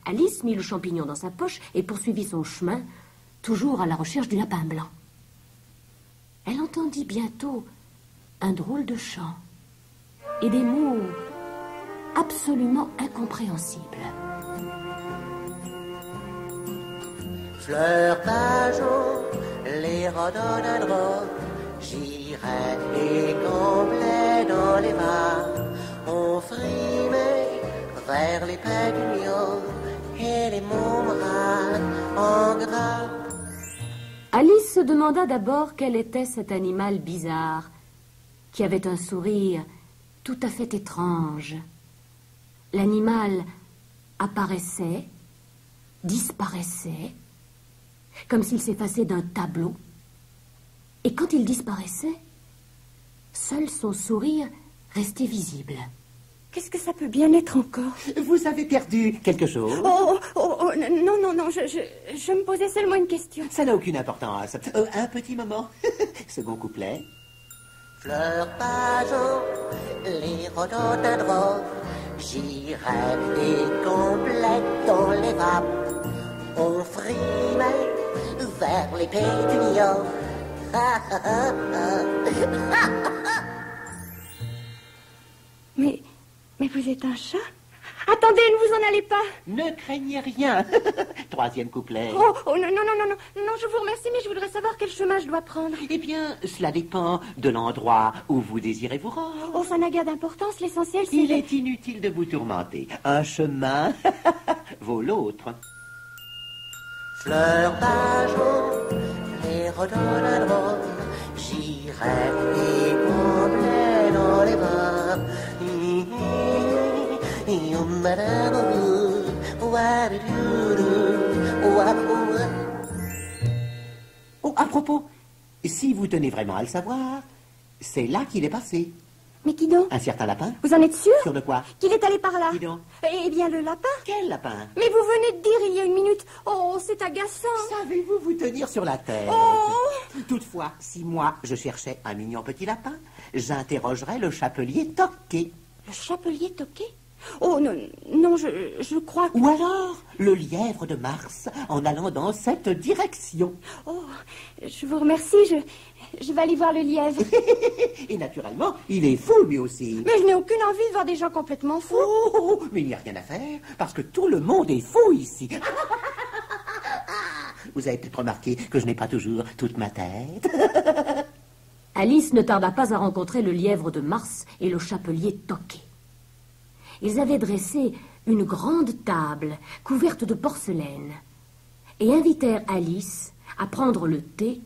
Alice mit le champignon dans sa poche et poursuivit son chemin, toujours à la recherche du lapin blanc. Elle entendit bientôt un drôle de chant et des mots absolument incompréhensibles. Fleurs d'ajour, les rhododendrons, j'irai les comblés dans les vagues, on frimait vers les pétuniaux et les montmartres en gras. Alice se demanda d'abord quel était cet animal bizarre, qui avait un sourire tout à fait étrange. L'animal apparaissait, disparaissait, comme s'il s'effaçait d'un tableau. Et quand il disparaissait, seul son sourire restait visible. Qu'est-ce que ça peut bien être encore? Vous avez perdu quelque chose? Non, je me posais seulement une question. Ça n'a aucune importance. Un petit moment. Second couplet. Fleurs d'ajour, les rhododendrons, j'irai les comblés dans les vapes, on frimait vers les pétuniaux. Mais vous êtes un chat? Attendez, ne vous en allez pas. Ne craignez rien. Troisième couplet. Non, je vous remercie, mais je voudrais savoir quel chemin je dois prendre. Eh bien, cela dépend de l'endroit où vous désirez vous rendre. Oh, ça n'a guère d'importance, l'essentiel c'est... Il est inutile de vous tourmenter. Un chemin vaut l'autre. Fleurs d'ajour, les rhododendrons, j'irai les combler dans les bras. Oh, à propos, si vous tenez vraiment à le savoir, c'est là qu'il est passé. Mais qui donc? Un certain lapin. Vous en êtes sûr? Sûr de quoi? Qu'il est allé par là. Qui donc? Eh bien, le lapin. Quel lapin? Mais vous venez de dire il y a une minute. Oh, c'est agaçant. Savez-vous vous tenir sur la tête? Oh! Toutefois, si moi, je cherchais un mignon petit lapin, j'interrogerais le chapelier Toqué. Le chapelier Toqué? Oh, non, je crois que... Ou alors, le lièvre de Mars, en allant dans cette direction. Oh, je vous remercie, je vais aller voir le lièvre. Et naturellement, il est fou lui aussi. Mais je n'ai aucune envie de voir des gens complètement fous. Oh, mais il n'y a rien à faire, parce que tout le monde est fou ici. Vous avez peut-être remarqué que je n'ai pas toujours toute ma tête. Alice ne tarda pas à rencontrer le lièvre de Mars et le chapelier Toqué. Ils avaient dressé une grande table couverte de porcelaine et invitèrent Alice à prendre le thé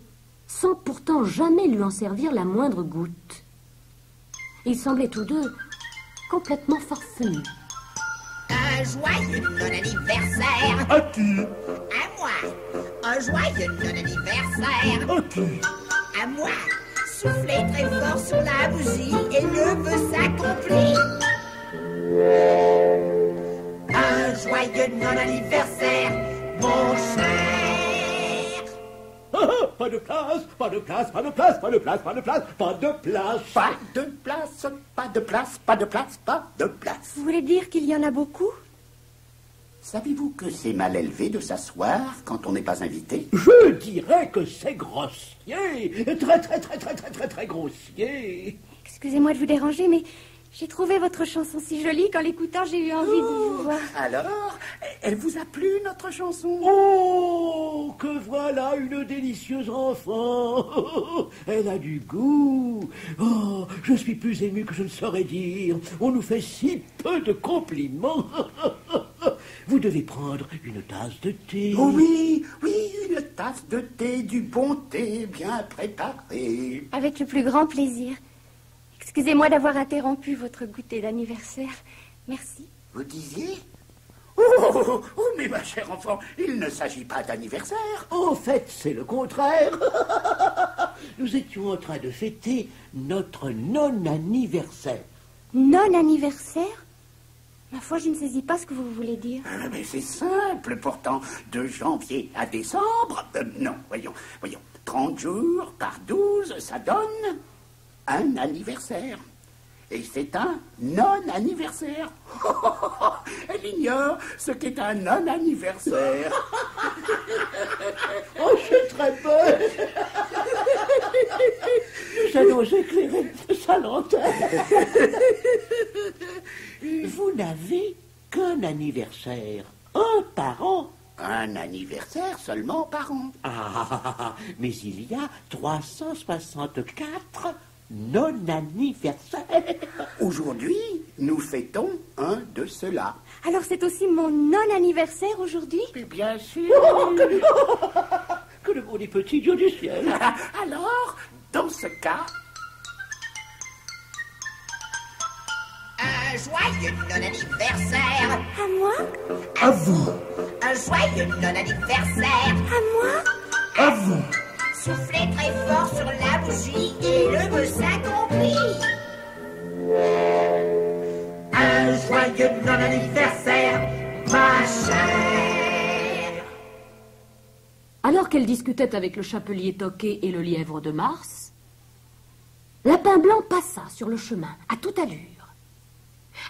sans pourtant jamais lui en servir la moindre goutte. Ils semblaient tous deux complètement farfelus. Un joyeux non-anniversaire. À qui? À moi. Un joyeux non-anniversaire. À qui? À moi. Soufflez très fort sur la bougie et le vœu s'accomplit. Un joyeux non-anniversaire, mon cher. Pas de place, pas de place, pas de place, pas de place, pas de place, pas de place. Pas de place, pas de place, pas de place, pas de place. Vous voulez dire qu'il y en a beaucoup? Savez-vous que c'est mal élevé de s'asseoir quand on n'est pas invité? Je dirais que c'est grossier. Très grossier. Excusez-moi de vous déranger, mais j'ai trouvé votre chanson si jolie qu'en l'écoutant, j'ai eu envie de vous voir. Alors, elle vous a plu, notre chanson? Oh, que voilà une délicieuse enfant. Elle a du goût. Oh, je suis plus ému que je ne saurais dire. On nous fait si peu de compliments. Vous devez prendre une tasse de thé. Oh oui, une tasse de thé, du bon thé bien préparé. Avec le plus grand plaisir. Excusez-moi d'avoir interrompu votre goûter d'anniversaire. Merci. Vous disiez? Oh, mais ma chère enfant, il ne s'agit pas d'anniversaire. En fait, c'est le contraire. Nous étions en train de fêter notre non-anniversaire. Non-anniversaire? Ma foi, je ne saisis pas ce que vous voulez dire. Mais c'est simple, pourtant. De janvier à décembre... non, voyons. 30 jours par 12, ça donne un anniversaire. Et c'est un non-anniversaire. Elle ignore ce qu'est un non-anniversaire. Oh, je suis très bonne. Nous allons éclairer sa lanterne. Vous n'avez qu'un anniversaire, un par an. Un anniversaire seulement par an. Ah, mais il y a 364 non-anniversaires. Aujourd'hui, nous fêtons un de ceux-là. Alors c'est aussi mon non-anniversaire aujourd'hui? Mais bien sûr. Oh, que le monde est petit, Dieu du ciel. Alors, dans ce cas... Un joyeux non-anniversaire. À moi? À vous, Un joyeux non-anniversaire. À moi? à vous. Soufflez très fort sur la bougie et le vœu s'accomplit. Un joyeux non-anniversaire, ma chère. Alors qu'elle discutait avec le chapelier Toqué et le lièvre de Mars, Lapin Blanc passa sur le chemin à toute allure.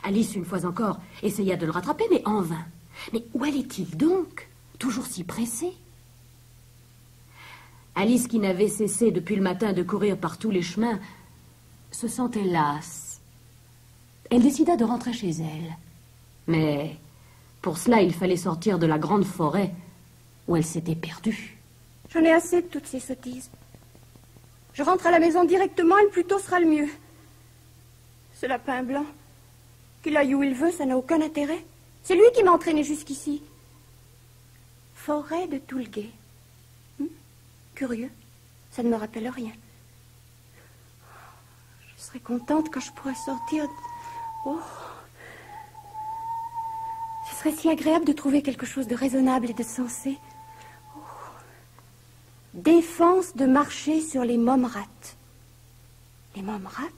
Alice, une fois encore, essaya de le rattraper, mais en vain. Mais où allait-il donc, toujours si pressé? Alice, qui n'avait cessé depuis le matin de courir par tous les chemins, se sentait lasse. Elle décida de rentrer chez elle. Mais pour cela, il fallait sortir de la grande forêt où elle s'était perdue. J'en ai assez de toutes ces sottises. Je rentre à la maison directement et le plus tôt sera le mieux. Ce lapin blanc, qu'il aille où il veut, ça n'a aucun intérêt. C'est lui qui m'a entraîné jusqu'ici. Forêt de Toulguet. Curieux, ça ne me rappelle rien. Je serai contente quand je pourrai sortir. Oh, ce serait si agréable de trouver quelque chose de raisonnable et de sensé. Oh. Défense de marcher sur les mômes-rates. Les mômes-rates?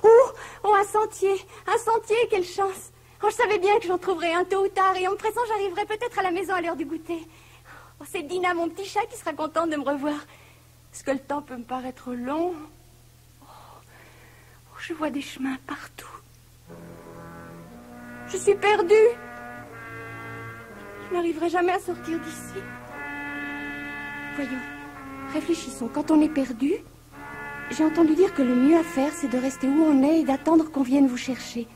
Oh, un sentier, quelle chance! Oh, je savais bien que j'en trouverais un tôt ou tard, et en me pressant, j'arriverai peut-être à la maison à l'heure du goûter. Oh, c'est Dina, mon petit chat, qui sera contente de me revoir. Est-ce que le temps peut me paraître long? Oh, je vois des chemins partout. Je suis perdue. Je n'arriverai jamais à sortir d'ici. Voyons, réfléchissons. Quand on est perdu, j'ai entendu dire que le mieux à faire, c'est de rester où on est et d'attendre qu'on vienne vous chercher.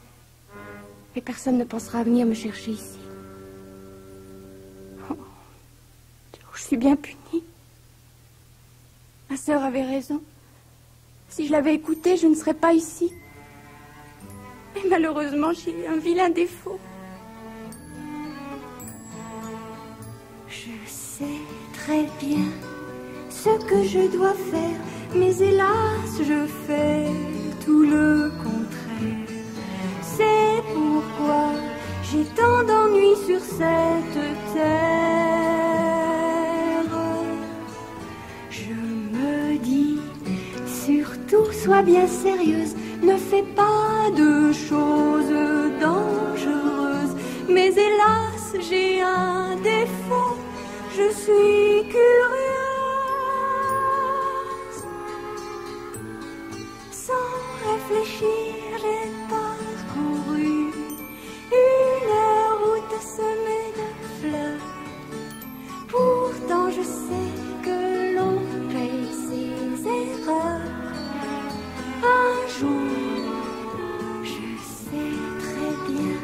Mais personne ne pensera à venir me chercher ici. Oh, je suis bien punie. Ma sœur avait raison. Si je l'avais écoutée, je ne serais pas ici. Mais malheureusement, j'ai eu un vilain défaut. Je sais très bien ce que je dois faire, mais hélas, je fais tout le contraire. C'est pourquoi j'ai tant d'ennuis sur cette terre. Je me dis, surtout sois bien sérieuse, ne fais pas de choses dangereuses. Mais hélas, j'ai un défaut, je suis curieuse. Sans réfléchir, j'ai parcouru une route semée de fleurs. Pourtant, je sais que l'on paye ses erreurs. Un jour, je sais très bien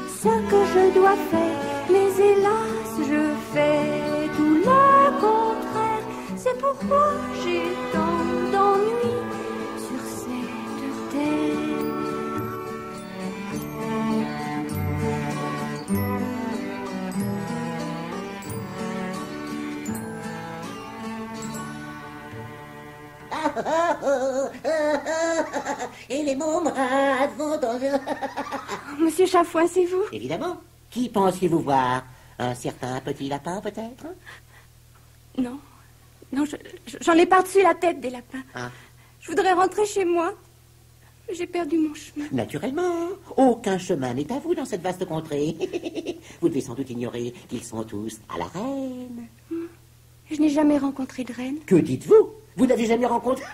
ce que je dois faire, mais hélas, je fais tout le contraire. C'est pourquoi j'ai tant d'ennuis sur cette terre. Et les mômes-rates vont en... Monsieur Chafouin, c'est vous? Évidemment. Qui pensiez-vous voir? Un certain petit lapin, peut-être? Non, non, j'en ai par-dessus la tête des lapins. Ah. Je voudrais rentrer chez moi. J'ai perdu mon chemin. Naturellement. Aucun chemin n'est à vous dans cette vaste contrée. Vous devez sans doute ignorer qu'ils sont tous à la reine. Je n'ai jamais rencontré de reine. Que dites-vous? Vous n'avez jamais rencontré...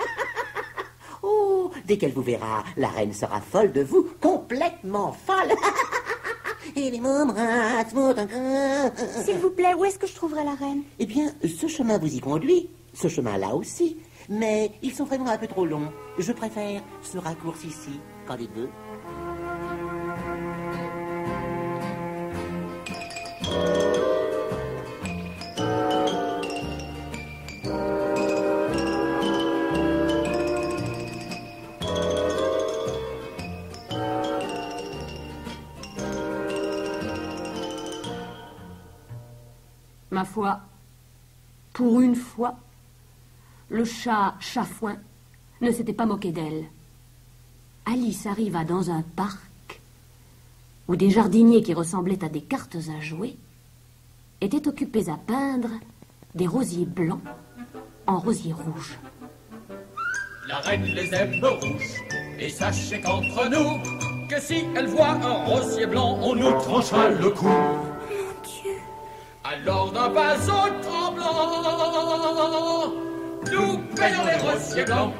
Oh, Dès qu'elle vous verra, la reine sera folle de vous, complètement folle. Et les mômes ratent vont encore. S'il vous plaît, où est-ce que je trouverai la reine? Eh bien, ce chemin vous y conduit, ce chemin-là aussi. Mais ils sont vraiment un peu trop longs. Je préfère ce raccourci-ci. Qu'en dites-vous? Ma foi, pour une fois, le chat Chafouin ne s'était pas moqué d'elle. Alice arriva dans un parc où des jardiniers qui ressemblaient à des cartes à jouer étaient occupés à peindre des rosiers blancs en rosiers rouges. La reine les aime rouges, et sachez qu'entre nous, que si elle voit un rosier blanc, on nous tranchera le cou. Alors d'un pas au tremblant, nous peignons les rosiers blancs.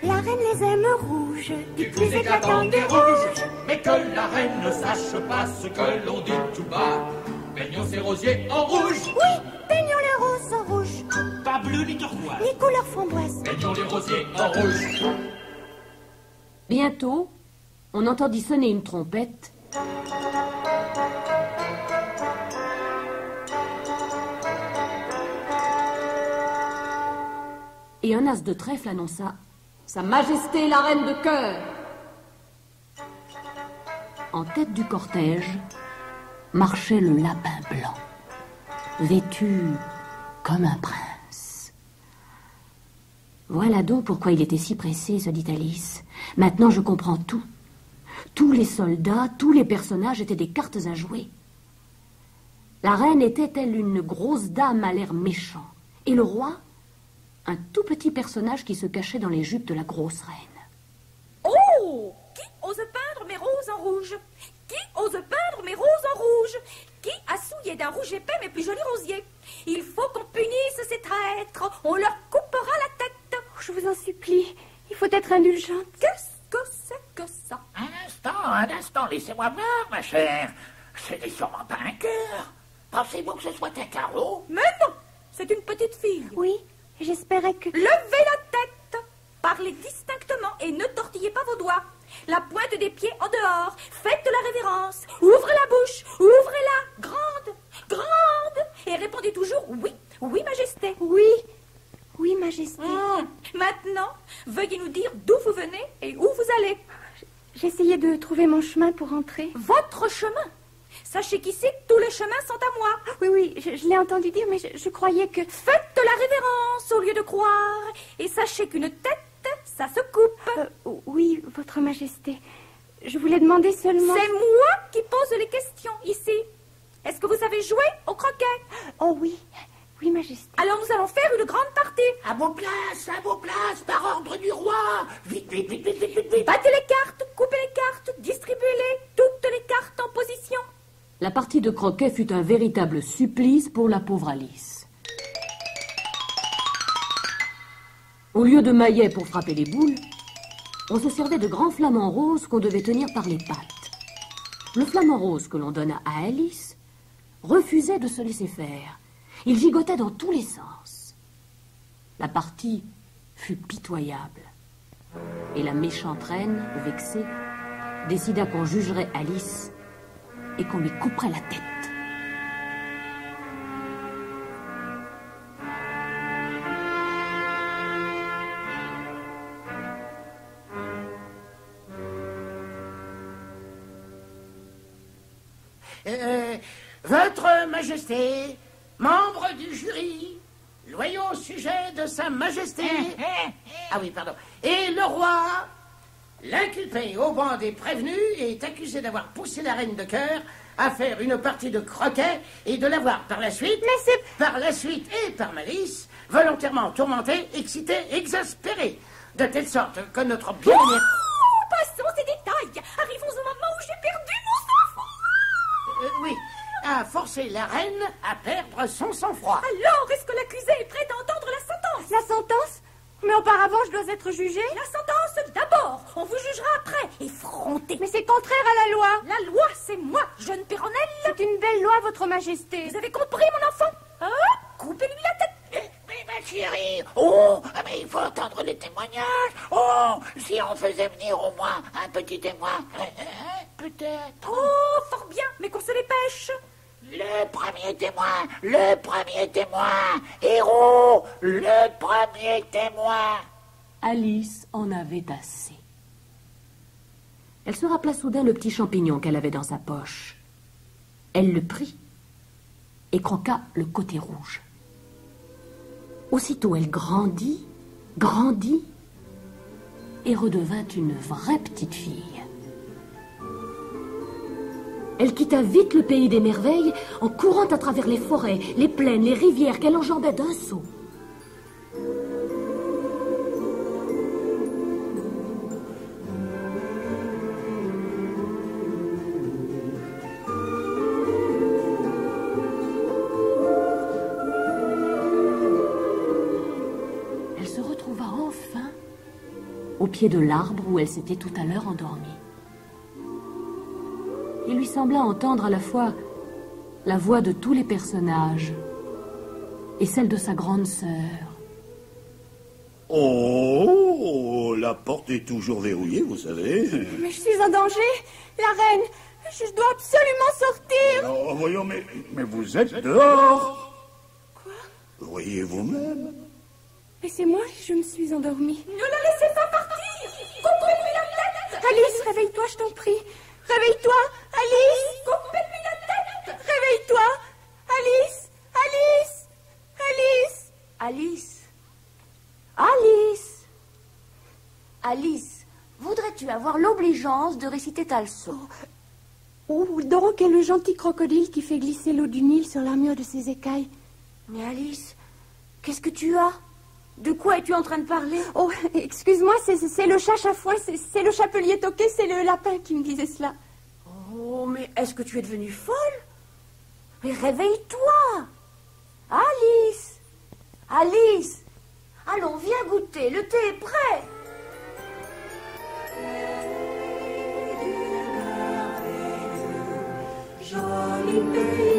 La reine les aime rouges, Du plus éclatant des rouges, mais que la reine ne sache pas ce que l'on dit tout bas. Peignons ces rosiers en rouge. Oui, peignons les roses en rouge. Pas bleu ni turquoise. Les couleurs framboises. Peignons les rosiers en rouge. Bientôt, on entendit sonner une trompette. Et un as de trèfle annonça « Sa Majesté la Reine de Cœur !» En tête du cortège marchait le lapin blanc, vêtu comme un prince. Voilà donc pourquoi il était si pressé, se dit Alice. Maintenant je comprends tout. Tous les soldats, tous les personnages étaient des cartes à jouer. La reine était-elle une grosse dame à l'air méchant, et le roi, un tout petit personnage qui se cachait dans les jupes de la grosse reine. Oh! Qui ose peindre mes roses en rouge? Qui ose peindre mes roses en rouge? Qui a souillé d'un rouge épais mes plus jolis rosiers? Il faut qu'on punisse ces traîtres, on leur coupera la tête. Oh, je vous en supplie, il faut être indulgente. Qu'est-ce que c'est que ça? Un instant, laissez-moi voir, ma chère. Ce n'est sûrement pas un cœur. Pensez-vous que ce soit un carreau? Mais non, c'est une petite fille. Oui, j'espérais que... Levez la tête, parlez distinctement et ne tortillez pas vos doigts. La pointe des pieds en dehors, faites de la révérence, ouvrez la bouche, ouvrez-la, grande, grande, et répondez toujours oui, oui, Majesté. Oui, oui, Majesté. Maintenant, veuillez nous dire d'où vous venez et où vous allez. J'essayais de trouver mon chemin pour rentrer. Votre chemin? Sachez qu'ici, tous les chemins sont à moi. Oui, oui, je l'ai entendu dire, mais je croyais que... Faites de la révérence au lieu de croire, et sachez qu'une tête, ça se coupe. Oui, Votre Majesté. Je voulais demander seulement... C'est moi qui pose les questions ici. Est-ce que vous savez jouer au croquet? Oh oui, oui, Majesté. Alors nous allons faire une grande partie. À vos places, par ordre du roi. Vite, vite, vite, vite, vite, vite, vite. Battez les cartes, coupez les cartes, distribuez-les, toutes les cartes en position. La partie de croquet fut un véritable supplice pour la pauvre Alice. Au lieu de maillets pour frapper les boules, on se servait de grands flamants roses qu'on devait tenir par les pattes. Le flamant rose que l'on donna à Alice refusait de se laisser faire. Il gigotait dans tous les sens. La partie fut pitoyable. Et la méchante reine, vexée, décida qu'on jugerait Alice et qu'on lui couperait la tête. Votre Majesté, membre du jury, loyaux sujet de Sa Majesté... Ah oui, pardon. Et le roi, l'inculpé au banc des prévenus, est accusé d'avoir poussé la reine de cœur à faire une partie de croquet et de l'avoir par la suite... Mais c'est... Par la suite et par malice, volontairement tourmenté, excité, exaspéré, de telle sorte que notre bien-aimé... Oh, passons ces détails. Arrivons au moment où j'ai perdu mon sang-froid. Oui, a forcé la reine à perdre son sang-froid. Alors, est-ce que l'accusé est prêt à entendre la sentence? La sentence? Mais auparavant, je dois être jugée. La sentence d'abord. On vous jugera après. Effronté. Mais c'est contraire à la loi. La loi, c'est moi, jeune Péronnelle. C'est une belle loi, votre majesté. Vous avez compris, mon enfant? Hein? Coupez-lui la tête. Mais ma chérie, oh, mais il faut entendre les témoignages. Oh, si on faisait venir au moins un petit témoin, peut-être. Oh, fort bien, mais qu'on se dépêche. Le premier témoin, héros, le premier témoin. Alice en avait assez. Elle se rappela soudain le petit champignon qu'elle avait dans sa poche. Elle le prit et croqua le côté rouge. Aussitôt, elle grandit et redevint une vraie petite fille. Elle quitta vite le pays des merveilles en courant à travers les forêts, les plaines, les rivières qu'elle enjambait d'un saut. Elle se retrouva enfin au pied de l'arbre où elle s'était tout à l'heure endormie. Il lui sembla entendre à la fois la voix de tous les personnages et celle de sa grande sœur. Oh, la porte est toujours verrouillée, vous savez. Mais je suis en danger. La reine, je dois absolument sortir. Oh, voyons, mais vous êtes dehors. Quoi? Voyez vous-même. Mais c'est moi, je me suis endormie. Ne la laissez pas partir. Coupez-lui la tête. Alice, réveille-toi, je t'en prie. Réveille-toi, Alice. Coupez-lui la tête. Réveille-toi, Alice. Alice. Alice. Alice. Alice. Alice, voudrais-tu avoir l'obligeance de réciter ta leçon? Où donc est le gentil crocodile qui fait glisser l'eau du Nil sur l'armure de ses écailles? Mais Alice, qu'est-ce que tu as? De quoi es-tu en train de parler? Oh, excuse-moi, c'est le chat chafouin, c'est le chapelier toqué, c'est le lapin qui me disait cela. Oh, mais est-ce que tu es devenue folle? Mais réveille-toi! Alice! Alice! Allons, viens goûter, le thé est prêt! Joli pays.